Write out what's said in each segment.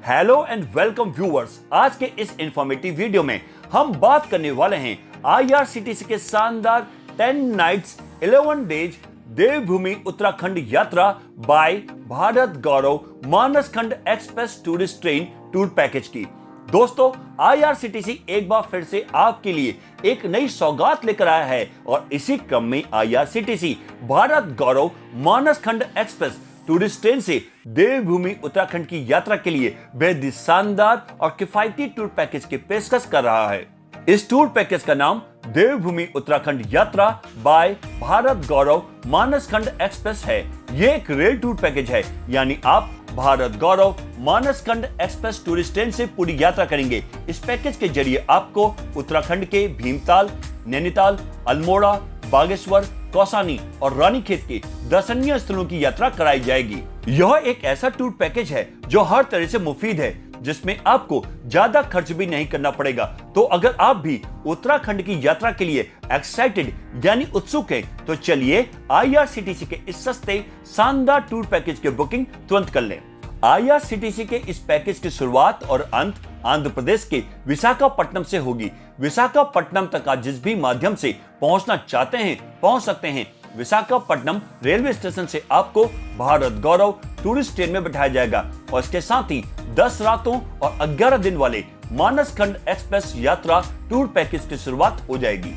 Hello and welcome viewers. आज के इस इंफॉर्मेटिव वीडियो में हम बात करने वाले हैं आईआरसीटीसी के शानदार 10 नाइट्स 11 डेज देवभूमि उत्तराखंड यात्रा by Bharat Gaurav Manaskhand express tourist train tour package की। दोस्तों, आईआरसीटीसी एक बार फिर से आपके लिए एक नई सौगात लेकर आया है और इसी क्रम में IRCTC Bharat Gaurav Manaskhand express tourist train से देवभूमि उत्तराखंड की यात्रा के लिए बेहद शानदार और किफायती टूर पैकेज की पेशकश कर रहा है। इस टूर पैकेज का नाम देवभूमि उत्तराखंड यात्रा बाय भारत गौरव मानसखंड एक्सप्रेस है। ये एक रेल टूर पैकेज है, यानी आप Bharat Gaurav Manaskhand express tourist train से पूरी यात्रा करेंगे। इस पैकेज के जरिए आपको उत्तराखंड के भीमताल, नैनीताल, अल्मोड़ा, बागेश्वर, कौसानी और रानीखेत के दर्शनीय स्थलों की यात्रा कराई जाएगी। यह एक ऐसा टूर पैकेज है जो हर तरह से मुफीद है, जिसमें आपको ज्यादा खर्च भी नहीं करना पड़ेगा। तो अगर आप भी उत्तराखंड की यात्रा के लिए एक्साइटेड यानी उत्सुक हैं, तो चलिए आईआरसीटीसी के इस सस्ते शानदार टूर पैकेज की बुकिंग तुरंत कर लें। आईआरसीटीसी के इस पैकेज की शुरुआत और अंत आंध्र प्रदेश के विशाखापट्टनम से होगी। विशाखापट्टनम तक आप जिस भी माध्यम से पहुंचना चाहते हैं पहुंच सकते हैं। विशाखापट्टनम रेलवे स्टेशन से आपको भारत गौरव टूरिस्ट ट्रेन में बैठाया जाएगा और इसके साथ ही 10 रातों और 11 दिन वाले मानसखंड एक्सप्रेस यात्रा टूर पैकेज की शुरुआत हो जाएगी।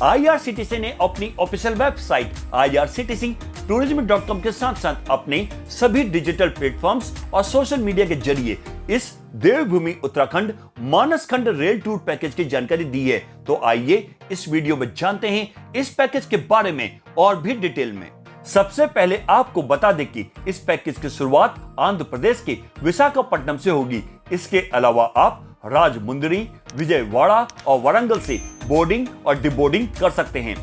आईआरसीटीसी ने अपनी ऑफिशियल वेबसाइट irctc-tourism.com के साथ साथ अपने सभी डिजिटल प्लेटफॉर्म्स और सोशल मीडिया के जरिए इस Devbhoomi Uttarakhand Manaskhand rail tour package की जानकारी दी है। तो आइए इस वीडियो में जानते हैं इस पैकेज के बारे में और भी डिटेल में। सबसे पहले आपको बता दें कि इस पैकेज की शुरुआत आंध्र प्रदेश के विशाखापट्टनम से होगी। इसके अलावा आप राजमुंदरी, विजयवाड़ा और वारंगल से बोर्डिंग और डिबोर्डिंग कर सकते हैं।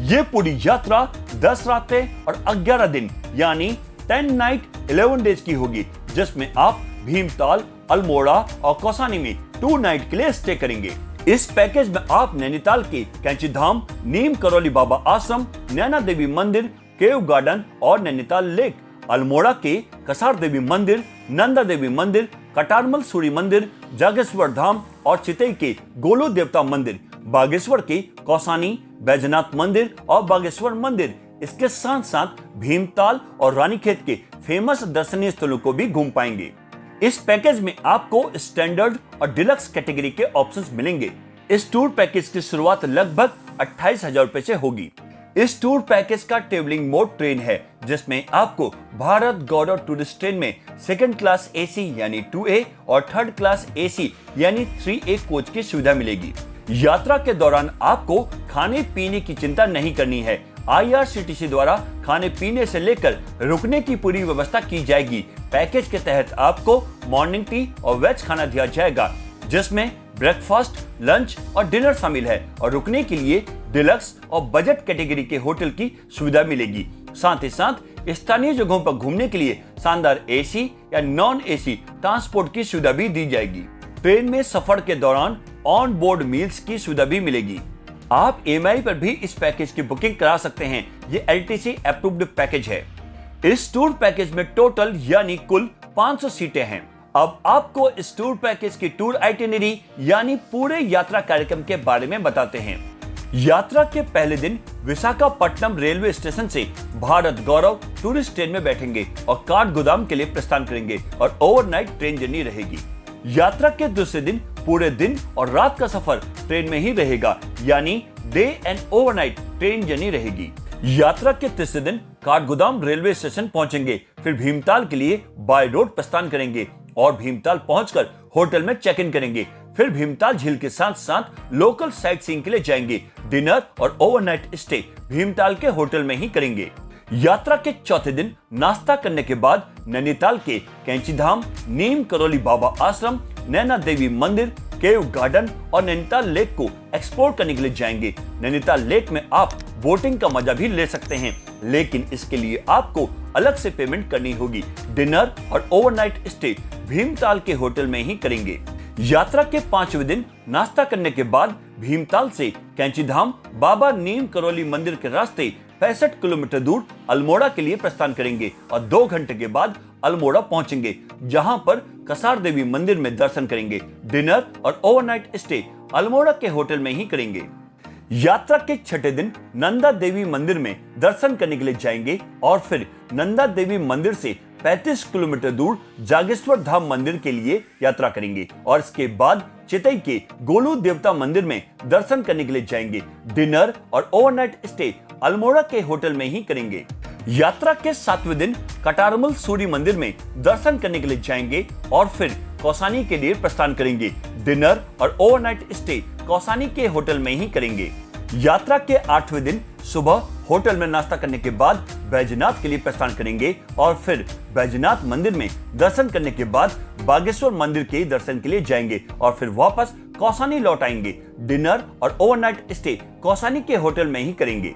ये पूरी यात्रा 10 रातें और 11 दिन यानी 10 नाइट 11 डेज की होगी, जिसमें आप भीमताल, अल्मोड़ा और कौसानी में 2 नाइट के लिए स्टे करेंगे। इस पैकेज में आप नैनीताल के कैंचीधाम, नीम करौली बाबा आश्रम, नैना देवी मंदिर, केव गार्डन और नैनीताल लेक, अल्मोड़ा के कसार देवी मंदिर, नंदा देवी मंदिर, कटारमल सूरी मंदिर, जागेश्वर धाम और चितई के गोलू देवता मंदिर, बागेश्वर के कौसानी, बैजनाथ मंदिर और बागेश्वर मंदिर, इसके साथ साथ भीमताल और रानीखेत के फेमस दर्शनीय स्थलों को भी घूम पाएंगे। इस पैकेज में आपको स्टैंडर्ड और डिलक्स कैटेगरी के ऑप्शंस मिलेंगे। इस टूर पैकेज की शुरुआत लगभग 28,000 रुपए से होगी। इस टूर पैकेज का ट्रेवलिंग मोड ट्रेन है, जिसमें आपको भारत गौरव टूरिस्ट ट्रेन में सेकंड क्लास एसी यानी 2A और थर्ड क्लास एसी यानी 3A कोच की सुविधा मिलेगी। यात्रा के दौरान आपको खाने पीने की चिंता नहीं करनी है। आईआरसीटीसी द्वारा खाने पीने से लेकर रुकने की पूरी व्यवस्था की जाएगी। पैकेज के तहत आपको मॉर्निंग टी और वेज खाना दिया जाएगा, जिसमें ब्रेकफास्ट, लंच और डिनर शामिल है और रुकने के लिए डिलक्स और बजट कैटेगरी के होटल की सुविधा मिलेगी। साथ ही साथ स्थानीय जगहों पर घूमने के लिए शानदार एसी या नॉन एसी ट्रांसपोर्ट की सुविधा भी दी जाएगी। ट्रेन में सफर के दौरान ऑन बोर्ड मील्स की सुविधा भी मिलेगी। आप EMI पर भी इस पैकेज की बुकिंग करा सकते हैं। ये LTC अप्रूव्ड पैकेज है। इस टूर पैकेज में टोटल यानी कुल 500 सीटें हैं। अब आपको इस टूर पैकेज की टूर आइटिनरी यानी पूरे यात्रा कार्यक्रम के बारे में बताते हैं। यात्रा के पहले दिन विशाखापट्टनम रेलवे स्टेशन से भारत गौरव टूरिस्ट ट्रेन में बैठेंगे और काठगोदाम के लिए प्रस्थान करेंगे और ओवरनाइट ट्रेन जर्नी रहेगी। यात्रा के दूसरे दिन पूरे दिन और रात का सफर ट्रेन में ही रहेगा, यानी day and overnight train journey रहेगी। यात्रा के तीसरे दिन काठगोदाम रेलवे स्टेशन पहुंचेंगे, फिर भीमताल के लिए बाय रोड प्रस्थान करेंगे और भीमताल पहुंचकर होटल में चेक इन करेंगे। फिर भीमताल झील के साथ साथ लोकल साइट सीइंग के लिए जाएंगे। डिनर और ओवरनाइट स्टे भीमताल के होटल में ही करेंगे। यात्रा के चौथे दिन नाश्ता करने के बाद नैनीताल के कैंचीधाम, नीम करौली बाबा आश्रम, नैना देवी मंदिर, केव गार्डन और नैनीताल लेक को एक्सप्लोर करने के लिए जाएंगे। नैनीताल लेक में आप बोटिंग का मजा भी ले सकते हैं, लेकिन इसके लिए आपको अलग से पेमेंट करनी होगी। डिनर और ओवरनाइट स्टे भीमताल के होटल में ही करेंगे। यात्रा के 5वें दिन नाश्ता करने के बाद भीमताल से कैंचीधाम बाबा नीम करौली मंदिर के रास्ते 65 किलोमीटर दूर अल्मोड़ा के लिए प्रस्थान करेंगे और 2 घंटे के बाद अल्मोड़ा पहुंचेंगे, जहां पर कसार देवी मंदिर में दर्शन करेंगे। डिनर और ओवरनाइट स्टे अल्मोड़ा के होटल में ही करेंगे। यात्रा के छठे दिन नंदा देवी मंदिर में दर्शन करने के लिए जाएंगे और फिर नंदा देवी मंदिर से 35 किलोमीटर दूर जागेश्वर धाम मंदिर के लिए यात्रा करेंगे और इसके बाद चितई के गोलू देवता मंदिर में दर्शन करने के लिए जाएंगे। डिनर और ओवरनाइट स्टे अल्मोड़ा के होटल में ही करेंगे। यात्रा के 7वें दिन कटारमल सूर्य मंदिर में दर्शन करने के लिए जाएंगे और फिर कौसानी के लिए प्रस्थान करेंगे। डिनर और ओवरनाइट स्टे कौसानी के होटल में ही करेंगे। यात्रा के 8वें दिन सुबह होटल में नाश्ता करने के बाद बैजनाथ के लिए प्रस्थान करेंगे और फिर बैजनाथ मंदिर में दर्शन करने के बाद बागेश्वर मंदिर के दर्शन के लिए जाएंगे और फिर वापस कौसानी लौट आएंगे। डिनर और ओवरनाइट स्टे कौसानी के होटल में ही करेंगे।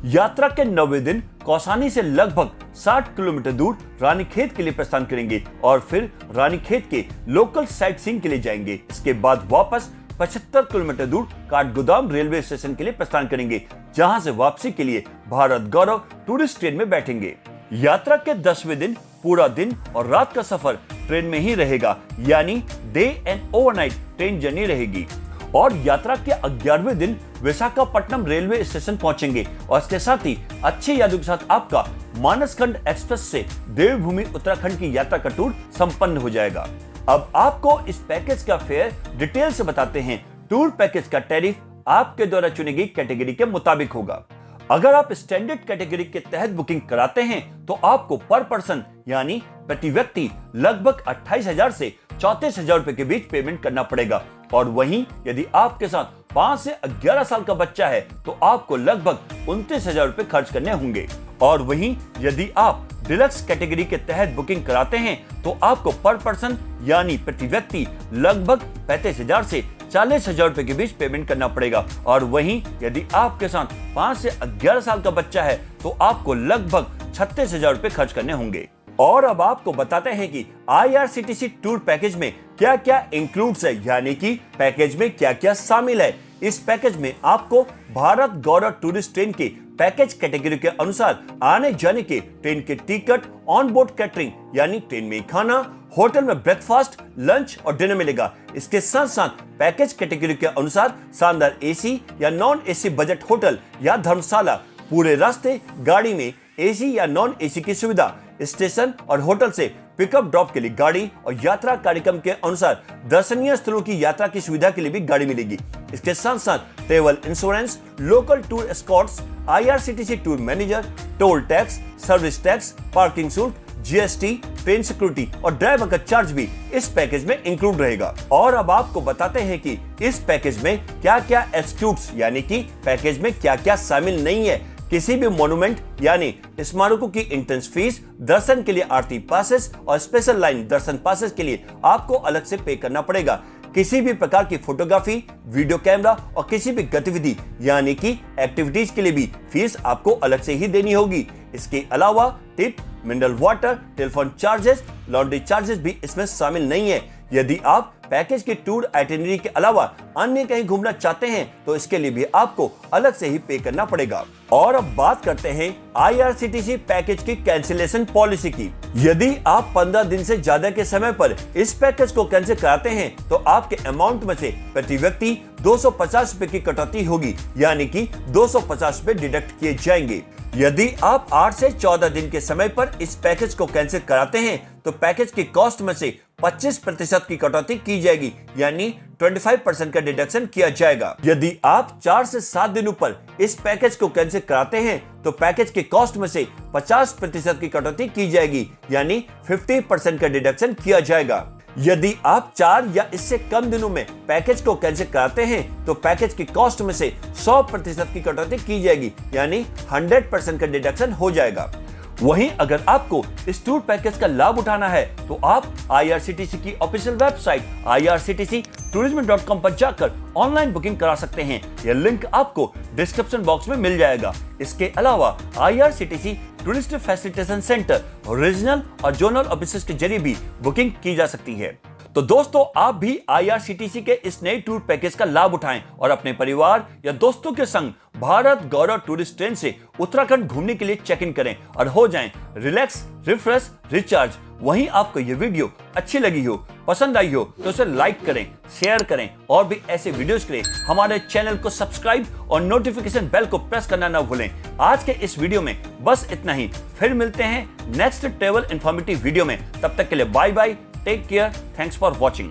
यात्रा के 9वें दिन कौसानी से लगभग 60 किलोमीटर दूर रानीखेत के लिए प्रस्थान करेंगे और फिर रानीखेत के लोकल साइट सीइंग के लिए जाएंगे। इसके बाद वापस 75 किलोमीटर दूर काठगोदाम रेलवे स्टेशन के लिए प्रस्थान करेंगे, जहां से वापसी के लिए भारत गौरव टूरिस्ट ट्रेन में बैठेंगे। यात्रा के 10वें दिन पूरा दिन और रात का सफर ट्रेन में ही रहेगा, यानी day and overnight train journey रहेगी। और यात्रा के 11वें दिन विशाखापट्टनम रेलवे स्टेशन पहुंचेंगे और इसके साथ ही अच्छी यादों के साथ आपका मानसखंड एक्सप्रेस से देवभूमि उत्तराखंड की यात्रा का टूर संपन्न हो जाएगा। अब आपको इस पैकेज का फेयर डिटेल से बताते हैं। टूर पैकेज का टैरिफ आपके द्वारा चुनी गई कैटेगरी के मुताबिक होगा। अगर आप स्टैंडर्ड कैटेगरी के तहत बुकिंग कराते हैं तो आपको पर पर्सन यानी प्रति व्यक्ति लगभग 28,000 से 34,000 रुपए के बीच पेमेंट करना पड़ेगा। और वहीं यदि आपके साथ 5 से 11 साल का बच्चा है तो आपको लगभग 29,000 रुपए खर्च करने होंगे। और वहीं यदि आप डिलक्स कैटेगरी के तहत बुकिंग कराते हैं तो आपको पर पर्सन यानी प्रति व्यक्ति लगभग 35,000 से 40,000 रुपए के बीच पेमेंट करना पड़ेगा। और वहीं यदि आपके साथ 5 से 11 साल का बच्चा है तो आपको लगभग 36,000 रुपए खर्च करने होंगे। और अब आपको बताते हैं कि IRCTC टूर पैकेज में क्या क्या इंक्लूड्स है, यानी कि पैकेज में क्या क्या शामिल है। इस पैकेज में आपको भारत गौरव टूरिस्ट ट्रेन के पैकेज कैटेगरी के अनुसार आने जाने के ट्रेन के टिकट, ऑन बोर्ड कैटरिंग यानी ट्रेन में खाना, होटल में ब्रेकफास्ट, लंच और डिनर मिलेगा। इसके साथ साथ पैकेज कैटेगरी के अनुसार शानदार AC या नॉन AC बजट होटल या धर्मशाला, पूरे रास्ते गाड़ी में AC या नॉन AC की सुविधा, स्टेशन और होटल से पिकअप ड्रॉप के लिए गाड़ी और यात्रा कार्यक्रम के अनुसार दर्शनीय स्थलों की यात्रा की सुविधा के लिए भी गाड़ी मिलेगी। इसके साथ साथ travel insurance, local tour Escorts, IRCTC tour manager, toll tax, service tax, parking शुल्क, GST, ट्रेन सिक्योरिटी और ड्राइवर का चार्ज भी इस पैकेज में इंक्लूड रहेगा। और अब आपको बताते हैं कि इस पैकेज में क्या क्या एक्सक्लूड्स यानी कि पैकेज में क्या क्या शामिल नहीं है। किसी भी मोन्यूमेंट यानी स्मारकों की एंट्रेंस फीस, दर्शन के लिए आरती पासेस और स्पेशल लाइन दर्शन पासेस के लिए आपको अलग से पे करना पड़ेगा। किसी भी प्रकार की फोटोग्राफी, वीडियो कैमरा और किसी भी गतिविधि यानी कि एक्टिविटीज के लिए भी फीस आपको अलग से ही देनी होगी। इसके अलावा tip, mineral water, telephone charges, laundry charges भी इसमें शामिल नहीं है। यदि आप पैकेज के टूर आइटिनरी के अलावा अन्य कहीं घूमना चाहते हैं तो इसके लिए भी आपको अलग से ही पे करना पड़ेगा। और अब बात करते हैं IRCTC पैकेज की कैंसिलेशन पॉलिसी की। यदि आप 15 दिन से ज्यादा के समय पर इस पैकेज को कैंसिल कराते हैं तो आपके अमाउंट में से प्रति व्यक्ति 250 रुपए की कटौती होगी, यानी कि 250 रुपए डिडक्ट किए जाएंगे। यदि आप 8 से 14 दिन के समय पर इस पैकेज को कैंसिल कराते हैं तो पैकेज की कॉस्ट में से 25% की कटौती की जाएगी, यानी 25% का डिडक्शन किया जाएगा। यदि आप 4 से 7 दिनों पर इस पैकेज को कैंसिल कराते हैं तो पैकेज के कॉस्ट में से 50% की कटौती की जाएगी, यानी 50% का डिडक्शन किया जाएगा। यदि आप 4 या इससे कम दिनों में पैकेज को कैंसिल कराते हैं तो पैकेज की कॉस्ट में से 100% की कटौती की जाएगी, यानी 100% का डिडक्शन हो जाएगा। वहीं अगर आपको इस टूर पैकेज का लाभ उठाना है तो आप IRCTC की ऑफिशियल वेबसाइट irctctourism.com पर जाकर ऑनलाइन बुकिंग करा सकते हैं। यह लिंक आपको डिस्क्रिप्शन बॉक्स में मिल जाएगा। इसके अलावा IRCTC tourist facilitation centre, regional और जोनल ऑफिसेस के जरिए भी बुकिंग की जा सकती है। तो दोस्तों, आप भी IRCTC के इस नए टूर पैकेज का लाभ उठाएं और अपने परिवार या दोस्तों के संग भारत गौरव टूरिस्ट ट्रेन से उत्तराखंड घूमने के लिए चेक इन करें और हो जाएं रिलैक्स, रिफ्रेश, रिचार्ज। वहीं आपको यह वीडियो अच्छी लगी हो पसंद आई हो तो उसे लाइक करें, शेयर करें और भी ऐसे वीडियोस के लिए हमारे चैनल को सब्सक्राइब और नोटिफिकेशन बेल को प्रेस करना ना भूलें। आज के इस वीडियो में बस इतना ही। फिर मिलते हैं नेक्स्ट ट्रैवल इंफॉर्मेटिव वीडियो में। तब तक के लिए bye bye, take care, thanks for watching.